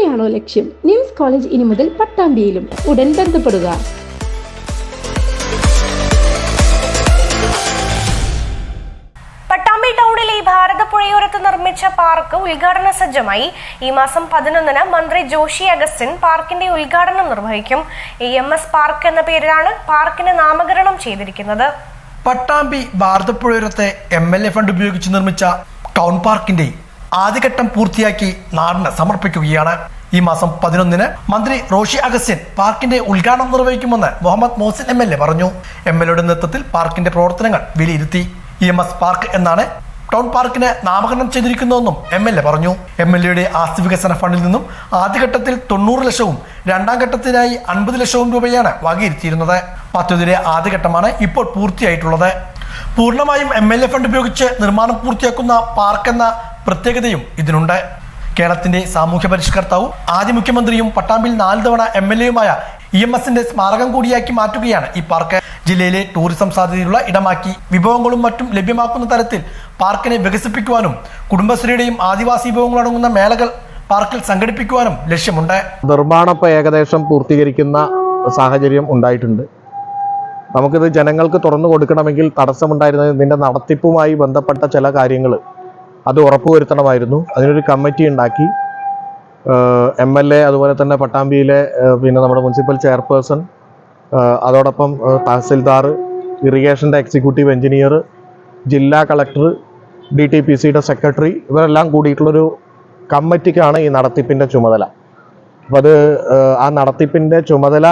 തന്നെയാണോ ലക്ഷ്യം? Nymphs college ഇനി മുതൽ പട്ടാമ്പിയിലും. ഉടൻ ബന്ധപ്പെടുക. പട്ടാമ്പി ടൗണിലെ ഭാരതപ്പുഴയോരത്ത് നിർമ്മിച്ച പാർക്ക് ഉദ്ഘാടന സജ്ജമായി. ഈ മാസം 11-ന് മന്ത്രി ജോഷി അഗസ്റ്റിൻ പാർക്കിന്റെ ഉദ്ഘാടനം നിർവഹിക്കും. EMS പാർക്ക് എന്ന പേരിലാണ് പാർക്കിന് നാമകരണം ചെയ്തിരിക്കുന്നത്. പട്ടാമ്പി ഭാരതപ്പുഴയോരത്തെ MLA ഫണ്ട് ഉപയോഗിച്ച് നിർമ്മിച്ച ടൗൺ പാർക്കിന്റെ ആദ്യഘട്ടം പൂർത്തിയാക്കി നാടിന് സമർപ്പിക്കുകയാണ്. ഈ മാസം 11-ന് മന്ത്രി റോഷി അഗസ്റ്റിൻ പാർക്കിന്റെ ഉദ്ഘാടനം നിർവഹിക്കുമെന്ന് മുഹമ്മദ് മോഹസിൻ MLA പറഞ്ഞു. MLAയുടെ നേതൃത്വത്തിൽ പാർക്കിന്റെ പ്രവർത്തനങ്ങൾ വിലയിരുത്തി. EMS പാർക്ക് എന്നാണ് ടൗൺ പാർക്കിന് നാമകരണം ചെയ്തിരിക്കുന്നതെന്നും MLA പറഞ്ഞു. MLAയുടെ ആസ്തി വികസന ഫണ്ടിൽ നിന്നും ആദ്യഘട്ടത്തിൽ 90 ലക്ഷവും രണ്ടാം ഘട്ടത്തിനായി 50 ലക്ഷവും രൂപയാണ് വകയിരുത്തിയിരുന്നത്. പദ്ധതിയുടെ ആദ്യഘട്ടമാണ് ഇപ്പോൾ പൂർത്തിയായിട്ടുള്ളത്. പൂർണ്ണമായും MLA ഫണ്ട് ഉപയോഗിച്ച് നിർമ്മാണം പൂർത്തിയാക്കുന്ന പാർക്ക് എന്ന പ്രത്യേകതയും ഇതിനുണ്ട്. കേരളത്തിന്റെ സാമൂഹ്യ പരിഷ്കർത്താവും ആദ്യ മുഖ്യമന്ത്രിയും പട്ടാമ്പിയിൽ 4 തവണ MLAയുമായ EMSന്റെ സ്മാരകം കൂടിയാക്കി മാറ്റുകയാണ് ഈ പാർക്ക്. ജില്ലയിലെ ടൂറിസം സാധ്യതയുള്ള ഇടമാക്കി വിഭവങ്ങളും മറ്റും ലഭ്യമാക്കുന്ന തരത്തിൽ പാർക്കിനെ വികസിപ്പിക്കുവാനും കുടുംബശ്രീയുടെയും ആദിവാസി വിഭവങ്ങളടങ്ങുന്ന മേളകൾ പാർക്കിൽ സംഘടിപ്പിക്കുവാനും ലക്ഷ്യമുണ്ട്. നിർമ്മാണം ഏകദേശം പൂർത്തീകരിക്കുന്ന സാഹചര്യം ഉണ്ടായിട്ടുണ്ട്. നമുക്കിത് ജനങ്ങൾക്ക് തുറന്നു കൊടുക്കണമെങ്കിൽ തടസ്സമുണ്ടായിരുന്നത് ഇതിൻ്റെ നടത്തിപ്പുമായി ബന്ധപ്പെട്ട ചില കാര്യങ്ങൾ അത് ഉറപ്പുവരുത്തണമായിരുന്നു. അതിനൊരു കമ്മിറ്റി ഉണ്ടാക്കി. MLA അതുപോലെ തന്നെ പട്ടാമ്പിയിലെ നമ്മുടെ മുനിസിപ്പൽ ചെയർപേഴ്സൺ, അതോടൊപ്പം തഹസിൽദാർ, ഇറിഗേഷൻ്റെ എക്സിക്യൂട്ടീവ് എഞ്ചിനീയർ, ജില്ലാ കളക്ടർ, DTPCയുടെ സെക്രട്ടറി, ഇവരെല്ലാം കൂടിയിട്ടുള്ളൊരു കമ്മിറ്റിക്കാണ് ഈ നടത്തിപ്പിൻ്റെ ചുമതല. അപ്പോൾ അത് ആ നടത്തിപ്പിൻ്റെ ചുമതല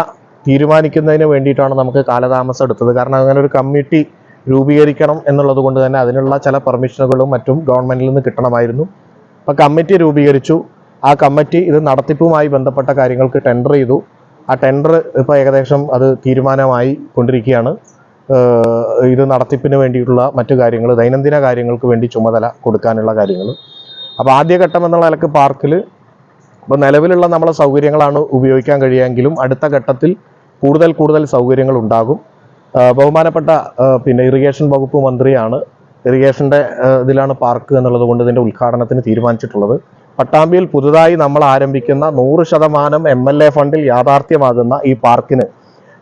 തീരുമാനിക്കുന്നതിന് വേണ്ടിയിട്ടാണ് നമുക്ക് കാലതാമസം എടുത്തത്. കാരണം അങ്ങനെ ഒരു കമ്മിറ്റി രൂപീകരിക്കണം എന്നുള്ളത് കൊണ്ട് തന്നെ അതിനുള്ള ചില പെർമിഷനുകളും മറ്റും ഗവൺമെൻറ്റിൽ നിന്ന് കിട്ടണമായിരുന്നു. അപ്പോൾ കമ്മിറ്റി രൂപീകരിച്ചു. ആ കമ്മിറ്റി ഇത് നടത്തിപ്പുമായി ബന്ധപ്പെട്ട കാര്യങ്ങൾക്ക് ടെൻഡർ ചെയ്തു. ആ ടെൻഡർ ഇപ്പോൾ ഏകദേശം അത് തീരുമാനമായി കൊണ്ടിരിക്കുകയാണ്. ഇത് നടത്തിപ്പിന് വേണ്ടിയിട്ടുള്ള മറ്റു കാര്യങ്ങൾ, ദൈനംദിന കാര്യങ്ങൾക്ക് വേണ്ടി ചുമതല കൊടുക്കാനുള്ള കാര്യങ്ങൾ. അപ്പോൾ ആദ്യഘട്ടം എന്നുള്ള നിലക്ക് പാർക്കിൽ ഇപ്പോൾ നിലവിലുള്ള നമ്മളെ സൗകര്യങ്ങളാണ് ഉപയോഗിക്കാൻ കഴിയുമെങ്കിലും അടുത്ത ഘട്ടത്തിൽ കൂടുതൽ സൗകര്യങ്ങൾ ഉണ്ടാകും. ബഹുമാനപ്പെട്ട ഇറിഗേഷൻ വകുപ്പ് മന്ത്രിയാണ് ഇറിഗേഷൻ്റെ ഇതിലാണ് പാർക്ക് എന്നുള്ളത് കൊണ്ട് ഇതിൻ്റെ ഉദ്ഘാടനത്തിന് തീരുമാനിച്ചിട്ടുള്ളത്. പട്ടാമ്പിയിൽ പുതുതായി നമ്മൾ ആരംഭിക്കുന്ന 100% MLA ഫണ്ടിൽ യാഥാർത്ഥ്യമാകുന്ന ഈ പാർക്കിന്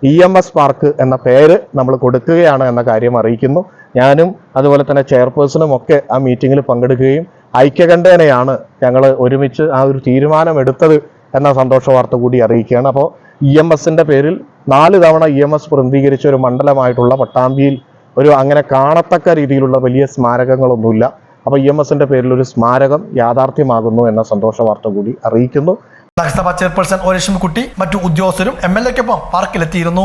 EMS പാർക്ക് എന്ന പേര് നമ്മൾ കൊടുക്കുകയാണ് എന്ന കാര്യം അറിയിക്കുന്നു. ഞാനും അതുപോലെ തന്നെ ചെയർപേഴ്സണും ഒക്കെ ആ മീറ്റിങ്ങിൽ പങ്കെടുക്കുകയും ഐക്യകണ്ഠേനയാണ് ഞങ്ങൾ ഒരുമിച്ച് ആ ഒരു തീരുമാനം എടുത്തത് എന്ന സന്തോഷ വാർത്ത കൂടി അറിയിക്കുകയാണ്. അപ്പോൾ EMSന്റെ പേരിൽ 4 തവണ EMS പ്രതിനിധീകരിച്ച ഒരു മണ്ഡലമായിട്ടുള്ള പട്ടാമ്പിയിൽ ഒരു അങ്ങനെ കാണത്തക്ക രീതിയിലുള്ള വലിയ സ്മാരകങ്ങളൊന്നുമില്ല. അപ്പോൾ EMSന്റെ പേരിൽ ഒരു സ്മാരകം യാഥാർത്ഥ്യമാകുന്നു എന്ന സന്തോഷ വാർത്ത കൂടി അറിയിക്കുന്നു. നഗരസഭാ ചെയർപേഴ്സൺ ഒ ലക്ഷ്മിക്കുട്ടി മറ്റു ഉദ്യോഗസ്ഥരും MLAക്കൊപ്പം പാർക്കിലെത്തിയിരുന്നു.